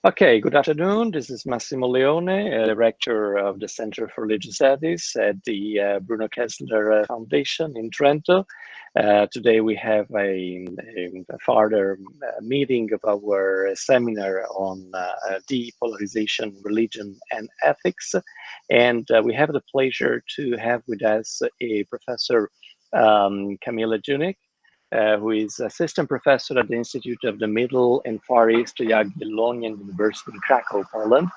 Okay, good afternoon. This is Massimo Leone, Director of the Center for Religious Studies at the Bruno Kessler Foundation in Trento. Today we have a further meeting of our seminar on depolarization, religion and ethics. And we have the pleasure to have with us a Professor Kamila Junik, who is assistant professor at the Institute of the Middle and Far East Jagiellonian University in Krakow, Poland.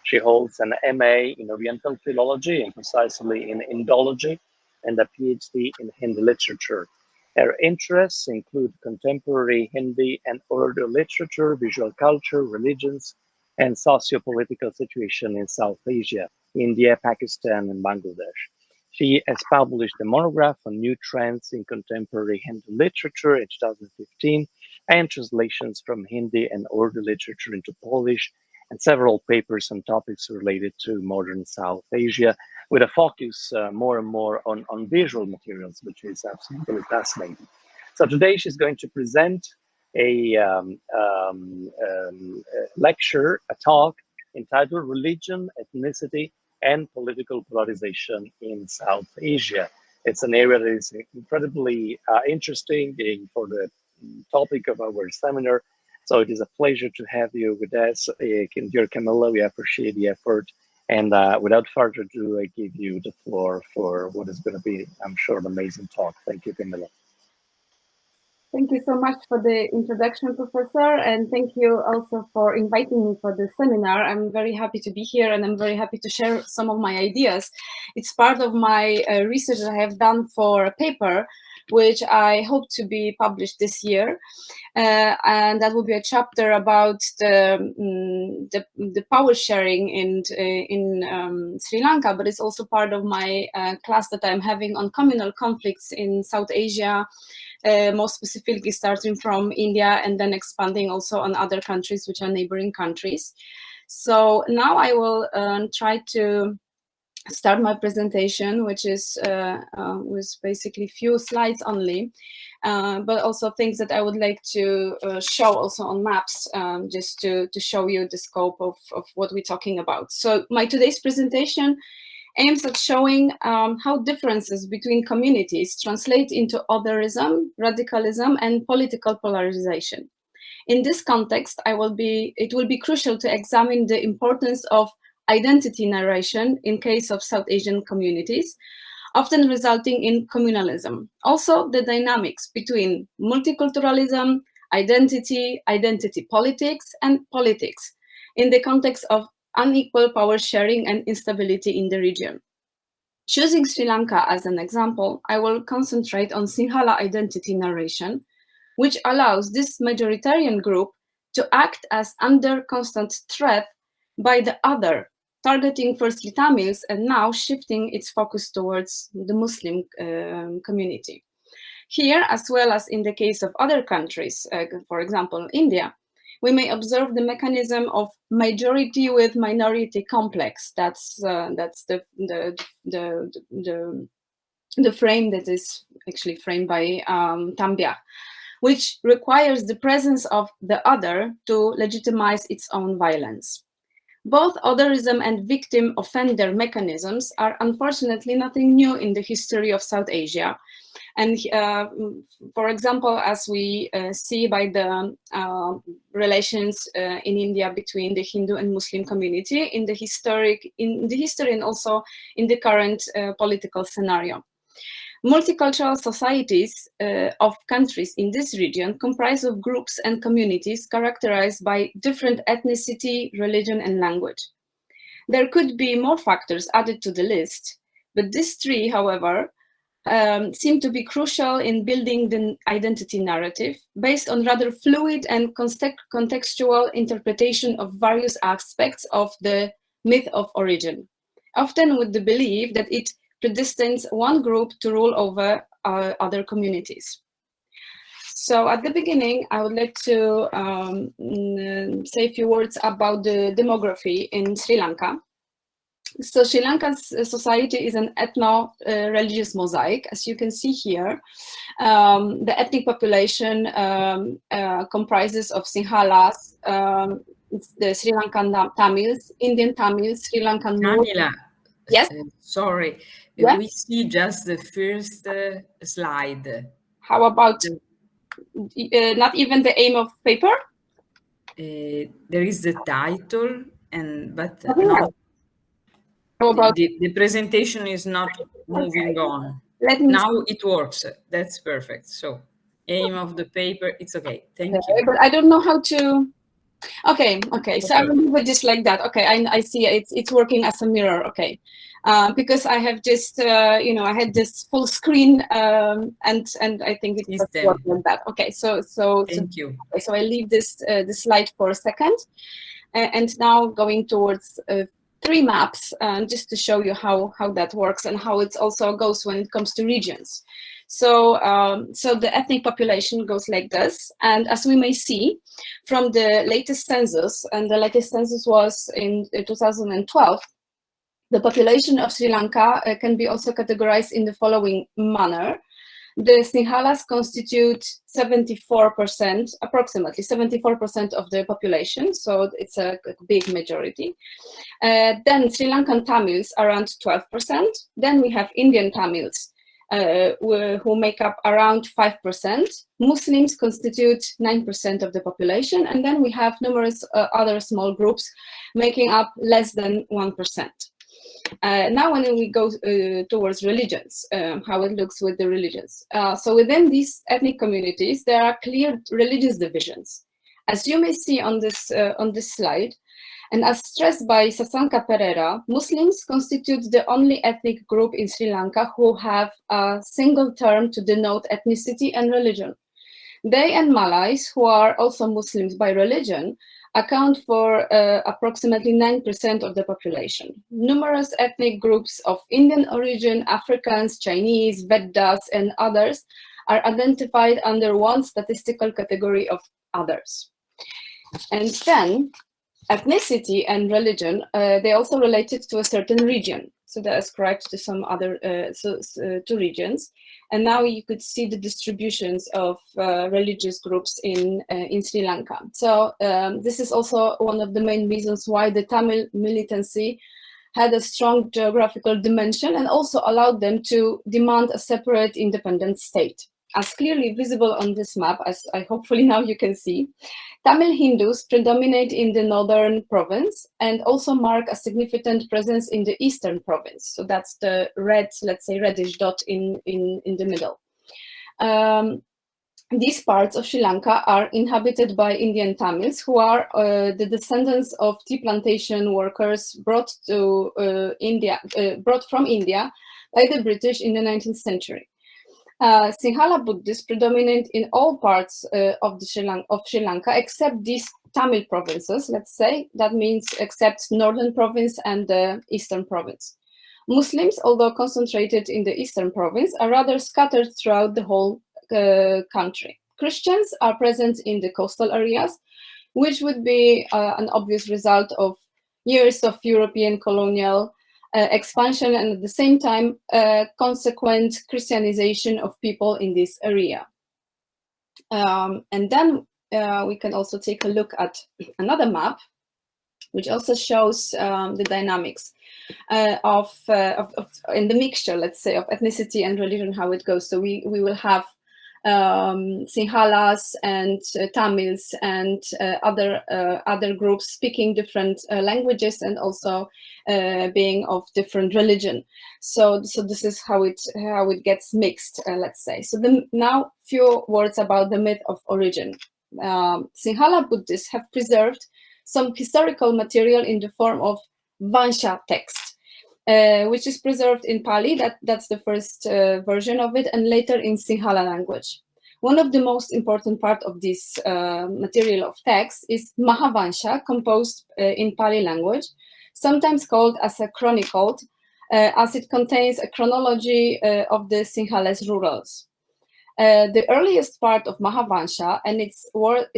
She holds an MA in Oriental Philology and precisely in Indology and a PhD in Hindi literature. Her interests include contemporary Hindi and Urdu literature, visual culture, religions, and socio-political situation in South Asia, India, Pakistan, and Bangladesh. She has published a monograph on new trends in contemporary Hindi literature in 2015 and translations from Hindi and Urdu literature into Polish and several papers on topics related to modern South Asia with a focus more and more on visual materials, which is absolutely fascinating. So today she's going to present a lecture, a talk entitled Religion, Ethnicity, and Political Polarization in South Asia. It's an area that is incredibly interesting for the topic of our seminar. So it is a pleasure to have you with us, dear Camilla. We appreciate the effort. And without further ado, I give you the floor for what is going to be, I'm sure, an amazing talk. Thank you, Camilla. Thank you so much for the introduction, Professor, and thank you also for inviting me for the seminar. I'm very happy to be here, and I'm very happy to share some of my ideas. It's part of my research that I have done for a paper, which I hope to be published this year, and that will be a chapter about the power sharing in Sri Lanka, but it's also part of my class that I'm having on communal conflicts in South Asia, more specifically starting from India and then expanding also on other countries which are neighboring countries. So now I will try to start my presentation, which is with basically few slides only, but also things that I would like to show also on maps, just to show you the scope of what we're talking about. So my today's presentation aims at showing how differences between communities translate into otherism, radicalism, and political polarization. In this context, it will be crucial to examine the importance of identity narration in case of South Asian communities, often resulting in communalism. Also, the dynamics between multiculturalism, identity politics, and politics in the context of unequal power sharing and instability in the region. Choosing Sri Lanka as an example, I will concentrate on Sinhala identity narration, which allows this majoritarian group to act as under constant threat by the other, targeting firstly Tamils and now shifting its focus towards the Muslim community. Here, as well as in the case of other countries, for example, India, we may observe the mechanism of majority with minority complex. That's the frame that is actually framed by Tambiah, which requires the presence of the other to legitimize its own violence. Both otherism and victim offender mechanisms are unfortunately nothing new in the history of South Asia. And for example, as we see by the relations in India between the Hindu and Muslim community in the history and also in the current political scenario. Multicultural societies of countries in this region comprise of groups and communities characterized by different ethnicity, religion, and language. There could be more factors added to the list, but these three, however, seem to be crucial in building the identity narrative based on rather fluid and contextual interpretation of various aspects of the myth of origin, often with the belief that it predestines one group to rule over other communities. So at the beginning, I would like to say a few words about the demography in Sri Lanka. So Sri Lanka's society is an ethno-religious mosaic, as you can see here. The ethnic population comprises of Sinhalas, It's the Sri Lankan Tamils, Indian Tamils, Sri Lankan. Camila, Yes. Sorry, Yes? we see just the first slide. How about not even the aim of paper? There is the title, but Nothing not. else. How about The presentation is not moving on. let me Now it works. That's perfect. So aim of the paper, it's okay. Thank you. but I don't know how to. Okay. So I will leave it just like that. Okay, I see it's working as a mirror. Okay, because I have just I had this full screen and I think it just worked like that. Okay, so Thank you. Okay, so I leave this slide for a second, and now going towards 3 maps just to show you how that works and how it also goes when it comes to regions. So, so the ethnic population goes like this, and as we may see from the latest census, and the latest census was in 2012, the population of Sri Lanka can be also categorized in the following manner. The Sinhalas constitute 74%, approximately 74% of the population, so it's a big majority. Then Sri Lankan Tamils, around 12%. Then we have Indian Tamils, who make up around 5%. Muslims constitute 9% of the population, and then we have numerous other small groups making up less than 1%. Now when we go towards religions, how it looks with the religions. So within these ethnic communities, there are clear religious divisions. As you may see on this slide, and as stressed by Sasanka Pereira, Muslims constitute the only ethnic group in Sri Lanka who have a single term to denote ethnicity and religion. They and Malays, who are also Muslims by religion, account for approximately 9% of the population. Numerous ethnic groups of Indian origin, Africans, Chinese, Vedas, and others are identified under one statistical category of others. And then ethnicity and religion, they also related to a certain region. So they're ascribed to some other to regions. And now you could see the distributions of religious groups in Sri Lanka. So this is also one of the main reasons why the Tamil militancy had a strong geographical dimension and also allowed them to demand a separate independent state. As clearly visible on this map, as hopefully now you can see, Tamil Hindus predominate in the northern province and also mark a significant presence in the eastern province. So that's the red, let's say reddish dot in the middle. These parts of Sri Lanka are inhabited by Indian Tamils, who are the descendants of tea plantation workers brought from India by the British in the 19th century. Sinhala Buddhists predominate in all parts of Sri Lanka except these Tamil provinces, let's say. That means except northern province and the eastern province. Muslims, although concentrated in the eastern province, are rather scattered throughout the whole country. Christians are present in the coastal areas, which would be an obvious result of years of European colonial expansion and at the same time consequent Christianization of people in this area. And then we can also take a look at another map, which also shows the dynamics of in the mixture, let's say, of ethnicity and religion, how it goes. So we will have Sinhalas and Tamils and other groups speaking different languages and also being of different religion. So this is how it gets mixed, let's say. So now few words about the myth of origin. Sinhala Buddhists have preserved some historical material in the form of Vansha text, which is preserved in Pali, that's the first version of it, and later in Sinhala language. One of the most important part of this material of text is Mahavansha, composed in Pali language, sometimes called as a chronicled, as it contains a chronology of the Sinhalese rurals. The earliest part of Mahavansha, and it's worth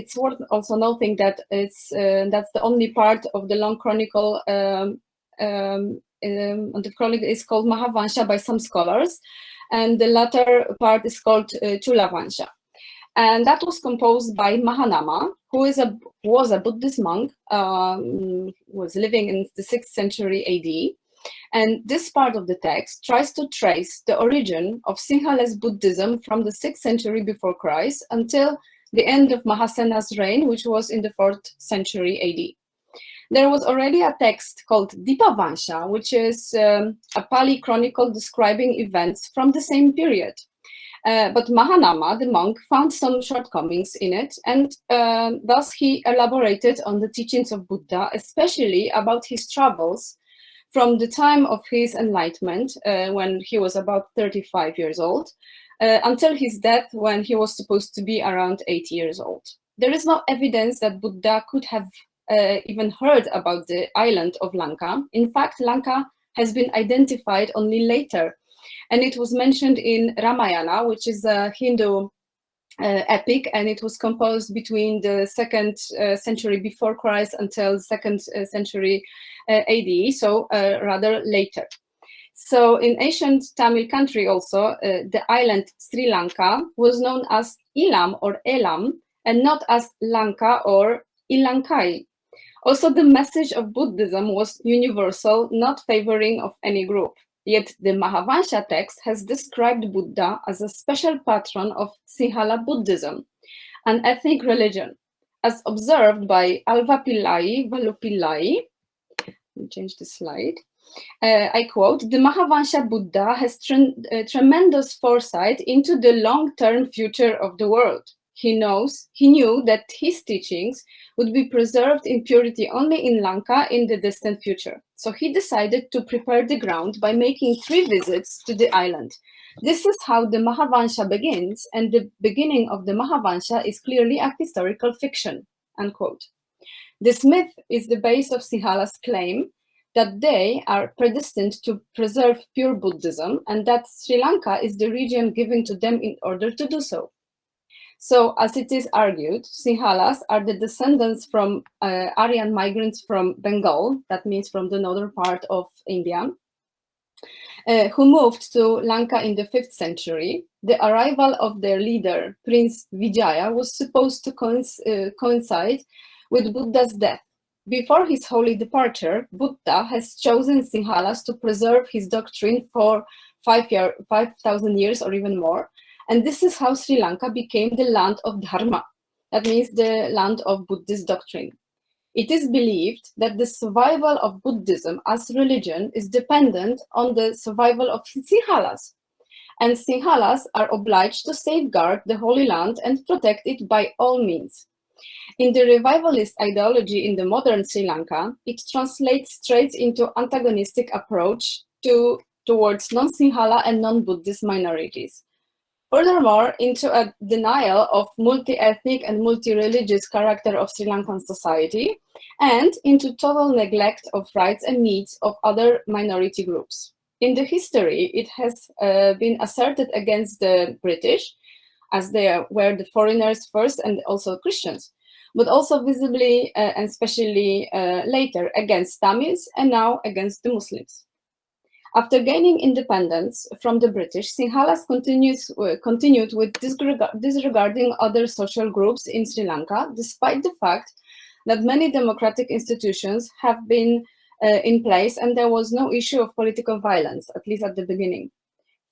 also noting that that's the only part of the long chronicle. The chronicle is called Mahavansha by some scholars, and the latter part is called Chulavansha. And that was composed by Mahanama, who was a Buddhist monk, was living in the 6th century AD. And this part of the text tries to trace the origin of Sinhala's Buddhism from the 6th century before Christ until the end of Mahasena's reign, which was in the 4th century AD. There was already a text called Dipavansha, which is a Pali chronicle describing events from the same period. But Mahanama, the monk, found some shortcomings in it, and thus he elaborated on the teachings of Buddha, especially about his travels from the time of his enlightenment, when he was about 35 years old, until his death when he was supposed to be around 80 years old. There is no evidence that Buddha could have even heard about the island of Lanka. In fact, Lanka has been identified only later, and it was mentioned in Ramayana, which is a Hindu epic, and it was composed between the 2nd century before Christ until 2nd century AD, so rather later. So in ancient Tamil country also, the island Sri Lanka was known as Ilam or Elam, and not as Lanka or Ilankai. Also, the message of Buddhism was universal, not favoring of any group. Yet the Mahavansha text has described Buddha as a special patron of Sinhala Buddhism, an ethnic religion. As observed by Alva Pillai Valupillai, let me change the slide. I quote, "The Mahavansha Buddha has tremendous foresight into the long-term future of the world. He knew that his teachings would be preserved in purity only in Lanka in the distant future. So he decided to prepare the ground by making 3 visits to the island. This is how the Mahavansha begins, and the beginning of the Mahavansha is clearly a historical fiction," unquote. This myth is the base of Sinhala's claim that they are predestined to preserve pure Buddhism, and that Sri Lanka is the region given to them in order to do so. So, as it is argued, Sinhalas are the descendants from Aryan migrants from Bengal, that means from the northern part of India, who moved to Lanka in the 5th century. The arrival of their leader, Prince Vijaya, was supposed to coincide with Buddha's death. Before his holy departure, Buddha has chosen Sinhalas to preserve his doctrine for 5,000 years or even more. And this is how Sri Lanka became the land of Dharma. That means the land of Buddhist doctrine. It is believed that the survival of Buddhism as religion is dependent on the survival of Sinhalas. And Sinhalas are obliged to safeguard the Holy Land and protect it by all means. In the revivalist ideology in the modern Sri Lanka, it translates straight into antagonistic approach towards non-Sinhala and non-Buddhist minorities. Furthermore, into a denial of multi-ethnic and multi-religious character of Sri Lankan society, and into total neglect of rights and needs of other minority groups. In the history, it has been asserted against the British, as they were the foreigners first and also Christians, but also visibly and especially later against Tamils and now against the Muslims. After gaining independence from the British, Sinhalas continued with disregarding other social groups in Sri Lanka, despite the fact that many democratic institutions have been in place and there was no issue of political violence, at least at the beginning.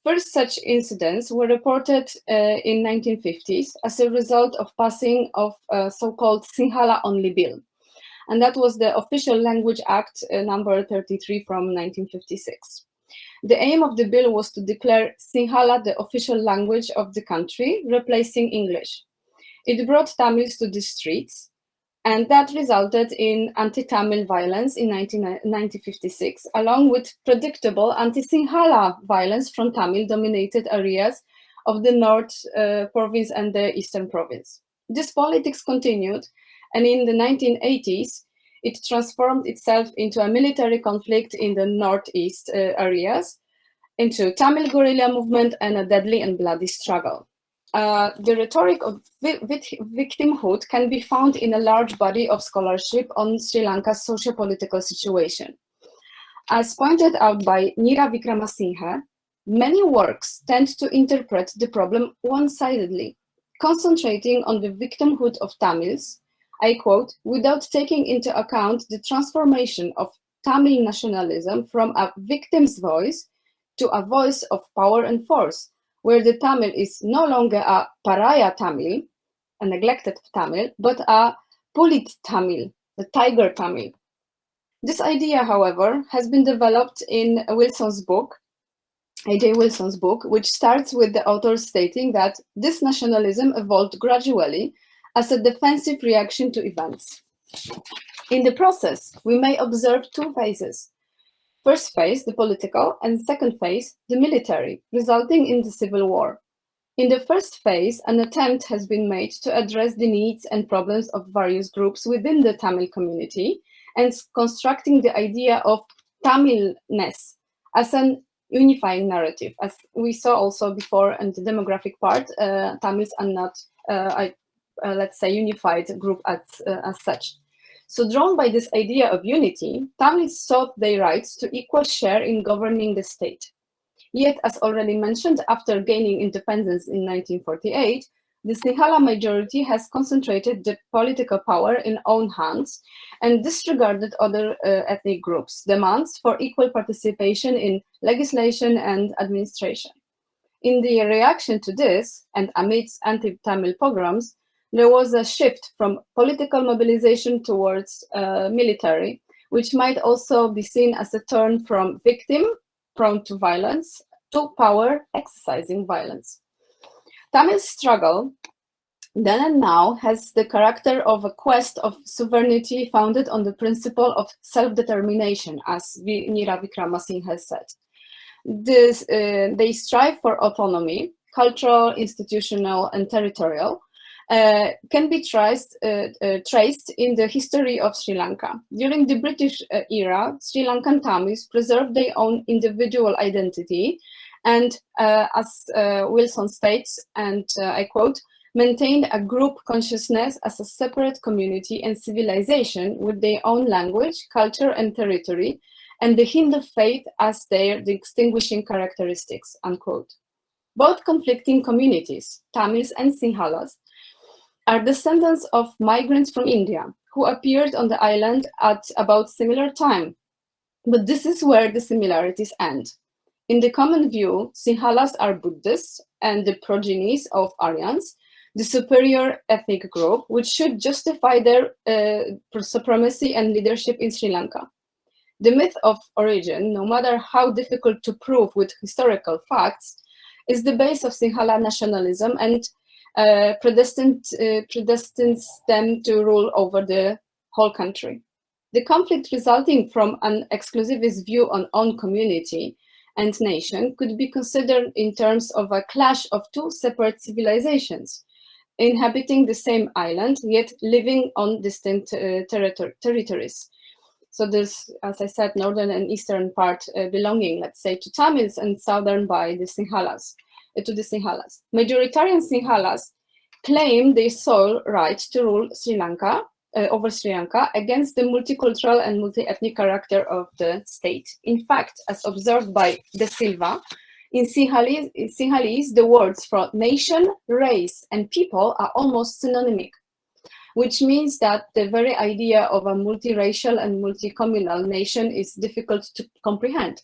First such incidents were reported in 1950s as a result of passing of a so-called Sinhala-only bill. And that was the Official Language Act number 33 from 1956. The aim of the bill was to declare Sinhala the official language of the country, replacing English. It brought Tamils to the streets, and that resulted in anti-Tamil violence in 1956, along with predictable anti-Sinhala violence from Tamil-dominated areas of the North Province and the Eastern Province. This politics continued, and in the 1980s, it transformed itself into a military conflict in the northeast areas, into Tamil guerrilla movement and a deadly and bloody struggle. The rhetoric of victimhood can be found in a large body of scholarship on Sri Lanka's socio-political situation. As pointed out by Neera Wickramasinghe, many works tend to interpret the problem one-sidedly. concentrating on the victimhood of Tamils, I quote, without taking into account the transformation of Tamil nationalism from a victim's voice to a voice of power and force, where the Tamil is no longer a pariah Tamil, a neglected Tamil, but a Pulit Tamil, the tiger Tamil. This idea, however, has been developed in Wilson's book, A.J. Wilson's book, which starts with the author stating that this nationalism evolved gradually as a defensive reaction to events. In the process, we may observe two phases. First phase, the political, and second phase, the military, resulting in the civil war. In the first phase, an attempt has been made to address the needs and problems of various groups within the Tamil community and constructing the idea of Tamilness as an unifying narrative. As we saw also before in the demographic part, Tamils are not, let's say, unified group as such. So drawn by this idea of unity, Tamils sought their rights to equal share in governing the state. Yet, as already mentioned, after gaining independence in 1948, the Sinhala majority has concentrated the political power in own hands and disregarded other ethnic groups' demands for equal participation in legislation and administration. In the reaction to this, and amidst anti-Tamil pogroms, there was a shift from political mobilization towards military, which might also be seen as a turn from victim, prone to violence, to power, exercising violence. Tamil's struggle, then and now, has the character of a quest of sovereignty founded on the principle of self-determination, as Nira Wickramasinghe has said. They strive for autonomy, cultural, institutional, and territorial, can be traced in the history of Sri Lanka. During the British era, Sri Lankan Tamils preserved their own individual identity and, as Wilson states, and I quote, maintained a group consciousness as a separate community and civilization with their own language, culture, and territory, and the Hindu faith as their distinguishing characteristics, unquote. Both conflicting communities, Tamils and Sinhalas, are descendants of migrants from India who appeared on the island at about similar time. But this is where the similarities end. In the common view, Sinhalas are Buddhists and the progenies of Aryans, the superior ethnic group, which should justify their supremacy and leadership in Sri Lanka. The myth of origin, no matter how difficult to prove with historical facts, is the base of Sinhala nationalism and predestines them to rule over the whole country. The conflict resulting from an exclusivist view on own community and nation could be considered in terms of a clash of two separate civilizations, inhabiting the same island, yet living on distinct territories. So this, as I said, northern and eastern part belonging, let's say, to Tamils and southern by the Sinhalas, to the Sinhalas. Majoritarian Sinhalas claim their sole right to rule Sri Lanka, over Sri Lanka, against the multicultural and multi-ethnic character of the state. In fact, as observed by De Silva, in Sinhalese, the words for nation, race, and people are almost synonymic, which means that the very idea of a multiracial and multicommunal nation is difficult to comprehend,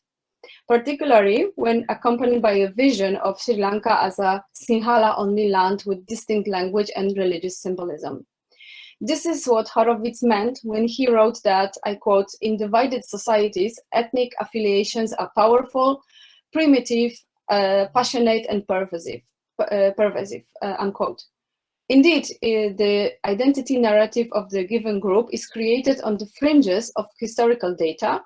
particularly when accompanied by a vision of Sri Lanka as a Sinhala-only land with distinct language and religious symbolism. This is what Horowitz meant when he wrote that, I quote, in divided societies, ethnic affiliations are powerful, primitive, passionate, and pervasive, unquote. Indeed, the identity narrative of the given group is created on the fringes of historical data,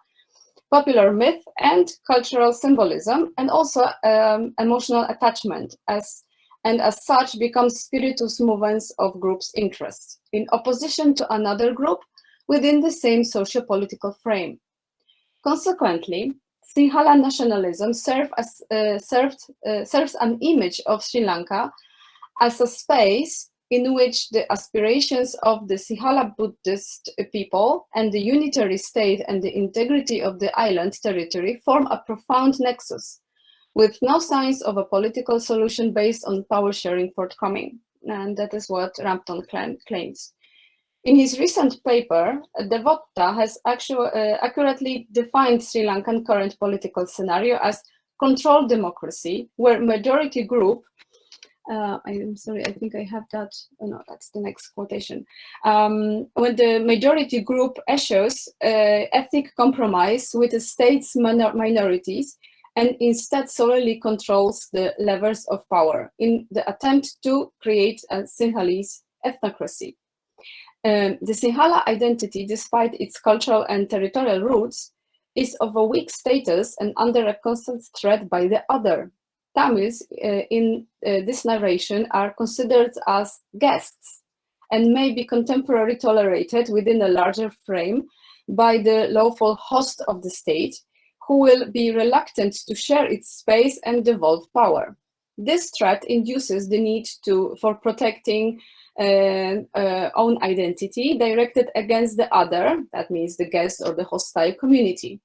popular myth, and cultural symbolism, and also emotional attachment, and as such becomes spiritus movens of groups' interests, in opposition to another group within the same socio-political frame. Consequently, Sinhala nationalism serves an image of Sri Lanka as a space in which the aspirations of the Sinhala Buddhist people and the unitary state and the integrity of the island territory form a profound nexus, with no signs of a political solution based on power sharing forthcoming. and that is what Rampton claims. In his recent paper, Devotta has accurately defined Sri Lankan current political scenario as controlled democracy, where majority group, I'm sorry, I think I have that, oh no, that's the next quotation. When the majority group eschews ethnic compromise with the state's minorities and instead solely controls the levers of power in the attempt to create a Sinhalese ethnocracy. The Sinhala identity, despite its cultural and territorial roots, is of a weak status and under a constant threat by the other. Tamils in this narration are considered as guests and may be contemporarily tolerated within a larger frame by the lawful host of the state, who will be reluctant to share its space and devolve power. This threat induces the need for protecting own identity directed against the other, that means the guest or the hostile community.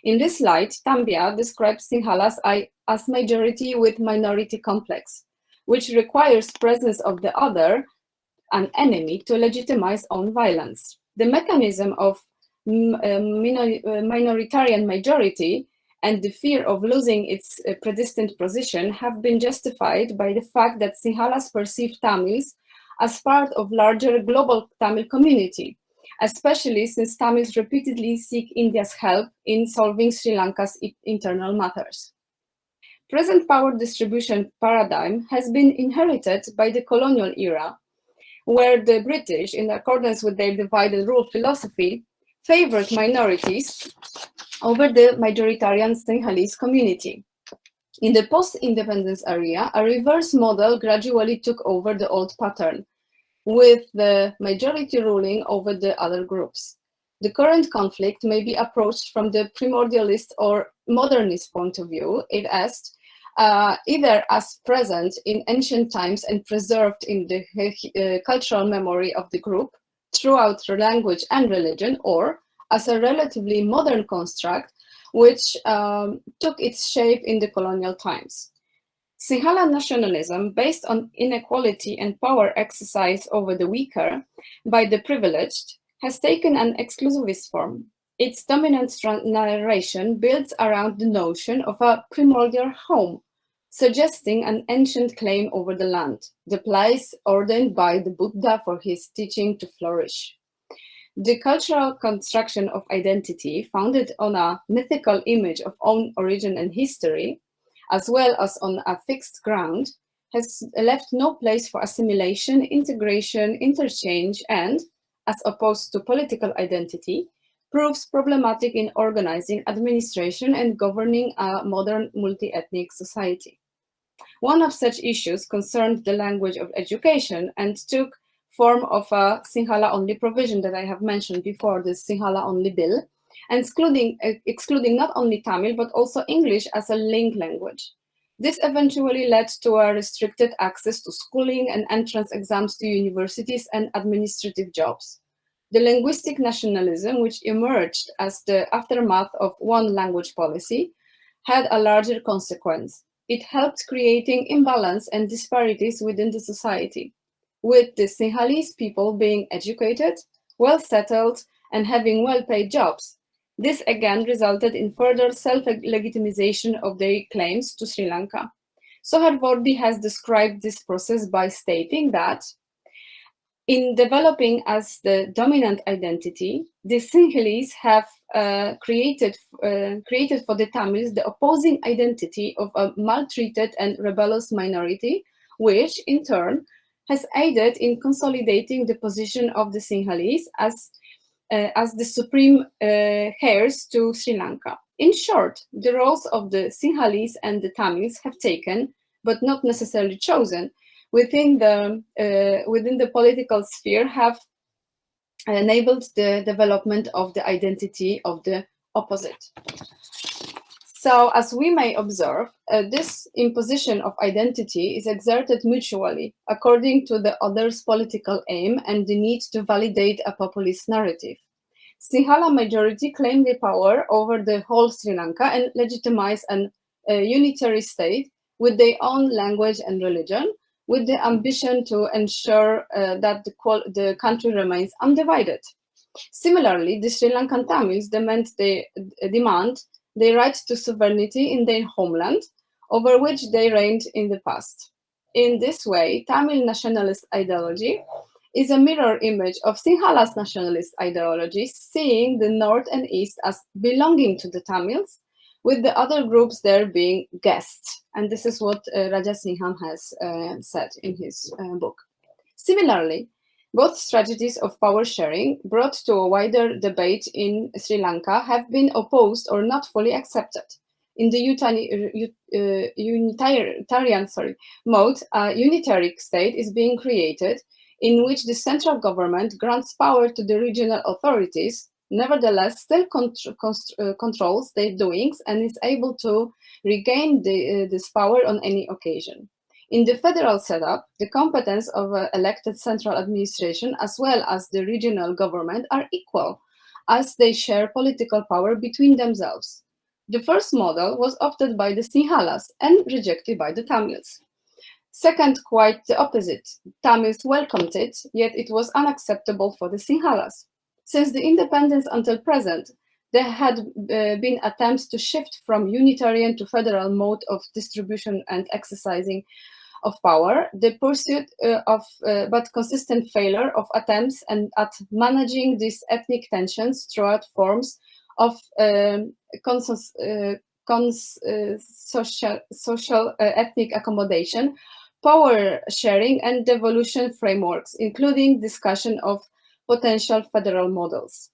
In this light, Tambiah describes Sinhalas as majority with minority complex, which requires presence of the other, an enemy, to legitimize own violence. The mechanism of minoritarian majority and the fear of losing its predestined position have been justified by the fact that Sinhalas perceive Tamils as part of larger global Tamil community, especially since Tamils repeatedly seek India's help in solving Sri Lanka's internal matters. Present power distribution paradigm has been inherited by the colonial era, where the British, in accordance with their divide and rule philosophy, favored minorities over the majoritarian Sinhalese community. In the post-independence area, a reverse model gradually took over the old pattern, with the majority ruling over the other groups. The current conflict may be approached from the primordialist or modernist point of view, either as present in ancient times and preserved in the cultural memory of the group throughout language and religion, or as a relatively modern construct which took its shape in the colonial times. Sinhala nationalism, based on inequality and power exercise over the weaker by the privileged, has taken an exclusivist form. Its dominant narration builds around the notion of a primordial home, suggesting an ancient claim over the land, the place ordained by the Buddha for his teaching to flourish. The cultural construction of identity, founded on a mythical image of own origin and history, as well as on a fixed ground, has left no place for assimilation, integration, interchange, and, as opposed to political identity, proves problematic in organizing administration and governing a modern multi-ethnic society. One of such issues concerned the language of education and took form of a Sinhala-only provision that I have mentioned before, the Sinhala-only bill, and excluding not only Tamil, but also English as a link language. This eventually led to a restricted access to schooling and entrance exams to universities and administrative jobs. The linguistic nationalism, which emerged as the aftermath of one language policy, had a larger consequence. It helped creating imbalance and disparities within the society, with the Sinhalese people being educated, well settled, and having well-paid jobs. This again resulted in further self-legitimization of their claims to Sri Lanka. Soharvordi has described this process by stating that in developing as the dominant identity, the Sinhalese have created for the Tamils the opposing identity of a maltreated and rebellious minority, which in turn has aided in consolidating the position of the Sinhalese as the supreme heirs to Sri Lanka. In short, the roles of the Sinhalese and the Tamils have taken, but not necessarily chosen, within the political sphere have enabled the development of the identity of the opposite. So, as we may observe, this imposition of identity is exerted mutually according to the other's political aim and the need to validate a populist narrative. Sinhala majority claim the power over the whole Sri Lanka and legitimize a unitary state with their own language and religion, with the ambition to ensure that the country remains undivided. Similarly, the Sri Lankan Tamils demand the right to sovereignty in their homeland, over which they reigned in the past. In this way, Tamil nationalist ideology is a mirror image of Sinhala's nationalist ideology, seeing the north and east as belonging to the Tamils, with the other groups there being guests. And this is what Raja Singham has said in his book. Similarly, both strategies of power sharing, brought to a wider debate in Sri Lanka, have been opposed or not fully accepted. In the unitarian mode, a unitary state is being created in which the central government grants power to the regional authorities, nevertheless still controls their doings and is able to regain this power on any occasion. In the federal setup, the competence of elected central administration as well as the regional government are equal, as they share political power between themselves. The first model was opted by the Sinhalas and rejected by the Tamils. Second, quite the opposite. Tamils welcomed it, yet it was unacceptable for the Sinhalas. Since the independence until present, there had been attempts to shift from unitarian to federal mode of distribution and exercising of power, the pursuit of but consistent failure of attempts and at managing these ethnic tensions throughout forms of social ethnic accommodation, power sharing and devolution frameworks, including discussion of potential federal models.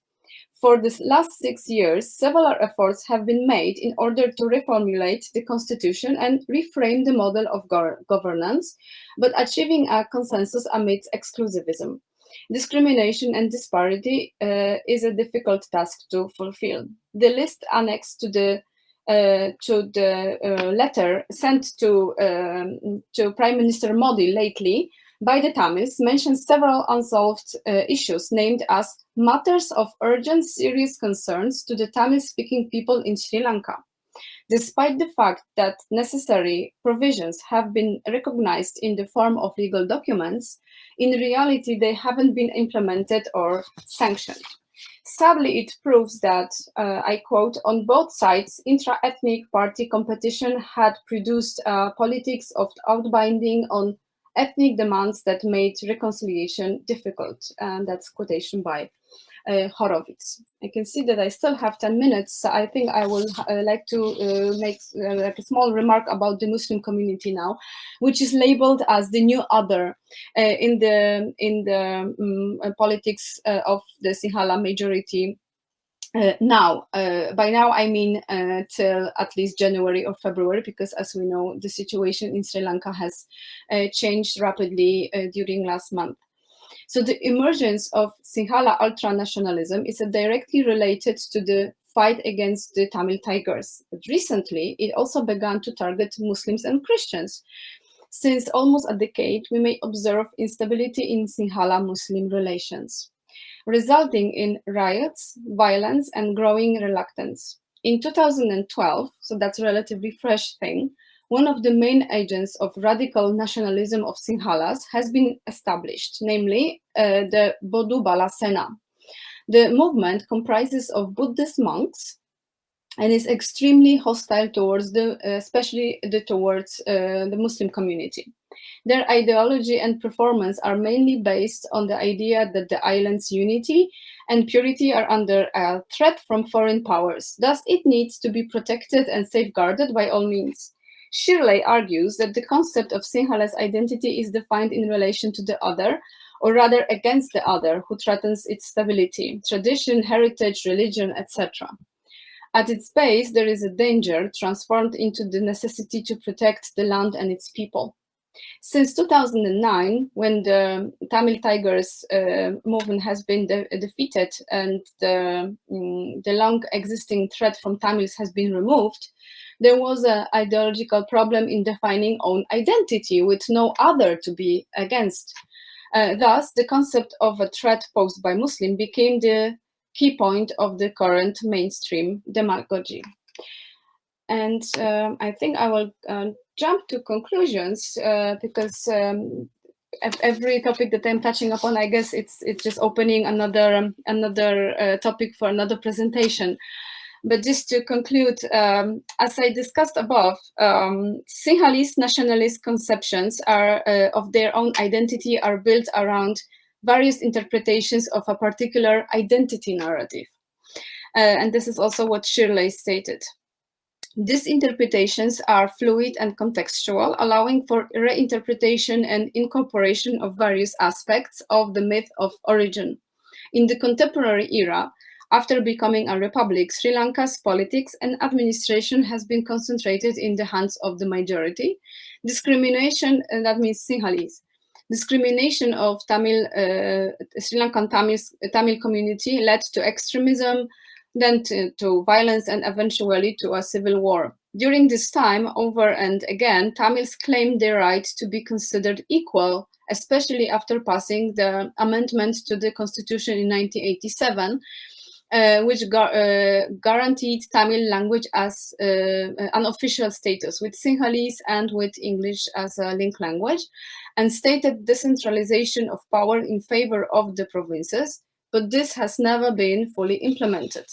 For the last 6 years, several efforts have been made in order to reformulate the constitution and reframe the model of governance, but achieving a consensus amidst exclusivism. Discrimination and disparity is a difficult task to fulfill. The list annexed to the letter sent to Prime Minister Modi lately by the Tamils mentions several unsolved issues named as matters of urgent serious concerns to the Tamil-speaking people in Sri Lanka. Despite the fact that necessary provisions have been recognized in the form of legal documents, in reality they haven't been implemented or sanctioned. Sadly, it proves that, I quote, on both sides, intra-ethnic party competition had produced politics of outbinding on ethnic demands that made reconciliation difficult. And that's quotation by Horowitz. I can see that I still have 10 minutes. So I think I will like to make like a small remark about the Muslim community now, which is labeled as the new other in the politics of the Sinhala majority. By now I mean till at least January or February, because as we know, the situation in Sri Lanka has changed rapidly during last month. So the emergence of Sinhala ultranationalism is directly related to the fight against the Tamil Tigers. But recently, it also began to target Muslims and Christians. Since almost a decade, we may observe instability in Sinhala-Muslim relations, resulting in riots, violence, and growing reluctance. In 2012, so that's a relatively fresh thing, one of the main agents of radical nationalism of Sinhalas has been established, namely the Bodu Bala Sena. The movement comprises of Buddhist monks and is extremely hostile towards especially towards the Muslim community. Their ideology and performance are mainly based on the idea that the island's unity and purity are under a threat from foreign powers. Thus, it needs to be protected and safeguarded by all means. Shirley argues that the concept of Sinhala's identity is defined in relation to the other, or rather against the other, who threatens its stability, tradition, heritage, religion, etc. At its base, there is a danger transformed into the necessity to protect the land and its people. Since 2009, when the Tamil Tigers movement has been defeated and the long existing threat from Tamils has been removed, there was an ideological problem in defining own identity with no other to be against. Thus, the concept of a threat posed by Muslim became the key point of the current mainstream demagogy. And I think I will jump to conclusions because every topic that I'm touching upon, I guess it's just opening another topic for another presentation. But just to conclude, as I discussed above, Sinhalese nationalist conceptions are of their own identity are built around various interpretations of a particular identity narrative. And this is also what Shirley stated. These interpretations are fluid and contextual, allowing for reinterpretation and incorporation of various aspects of the myth of origin. In the contemporary era, after becoming a republic, Sri Lanka's politics and administration has been concentrated in the hands of the majority. Discrimination, that means Sinhalese. Discrimination of Tamil, Sri Lankan Tamil community led to extremism, then to violence, and eventually to a civil war. During this time, over and again, Tamils claimed their right to be considered equal, especially after passing the amendment to the constitution in 1987, which guaranteed Tamil language as an official status, with Sinhalese and with English as a link language, and stated decentralization of power in favor of the provinces, but this has never been fully implemented.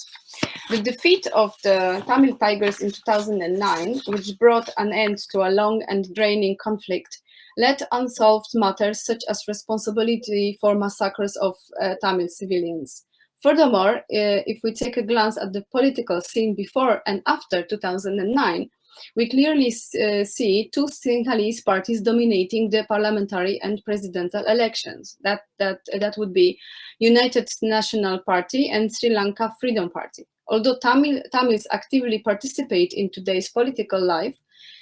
The defeat of the Tamil Tigers in 2009, which brought an end to a long and draining conflict, led unsolved matters such as responsibility for massacres of Tamil civilians. Furthermore, if we take a glance at the political scene before and after 2009, we clearly see two Sinhalese parties dominating the parliamentary and presidential elections. That would be United National Party and Sri Lanka Freedom Party. Although Tamils actively participate in today's political life,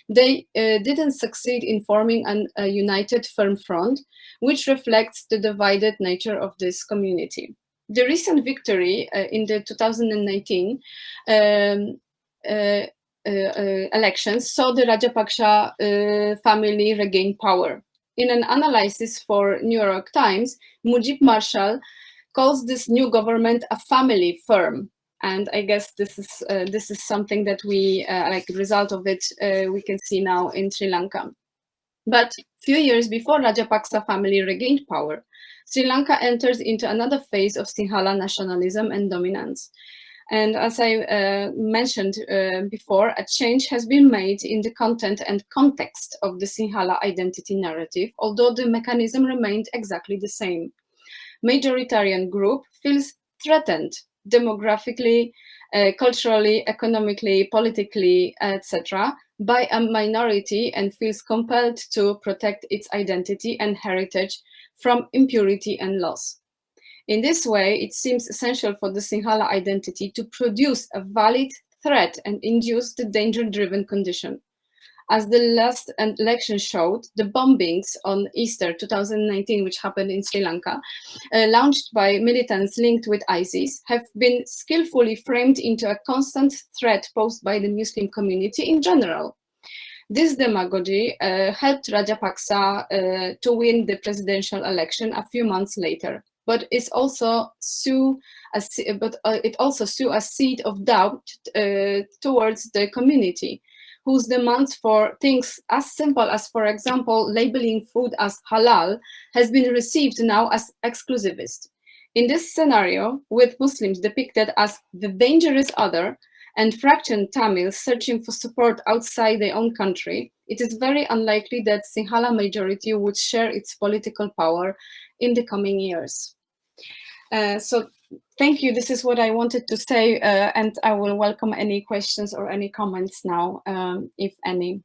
they didn't succeed in forming a united firm front, which reflects the divided nature of this community. The recent victory in the 2019 elections saw the Rajapaksa family regain power. In an analysis for New York Times, Mujib Marshall calls this new government a family firm. And I guess this is something that we, like the result of it, we can see now in Sri Lanka. But few years before Rajapaksa family regained power, Sri Lanka enters into another phase of Sinhala nationalism and dominance. And as I mentioned before, a change has been made in the content and context of the Sinhala identity narrative, although the mechanism remained exactly the same. Majoritarian group feels threatened demographically, culturally, economically, politically, etc., by a minority and feels compelled to protect its identity and heritage from impurity and loss. In this way, it seems essential for the Sinhala identity to produce a valid threat and induce the danger-driven condition. As the last election showed, the bombings on Easter 2019, which happened in Sri Lanka, launched by militants linked with ISIS, have been skillfully framed into a constant threat posed by the Muslim community in general. This demagogy helped Rajapaksa to win the presidential election a few months later, but it also sow a seed of doubt towards the community, whose demands for things as simple as, for example, labeling food as halal has been received now as exclusivist. In this scenario, with Muslims depicted as the dangerous other and fractured Tamils searching for support outside their own country, it is very unlikely that Sinhala majority would share its political power in the coming years. So thank you. This is what I wanted to say, and I will welcome any questions or any comments now, if any.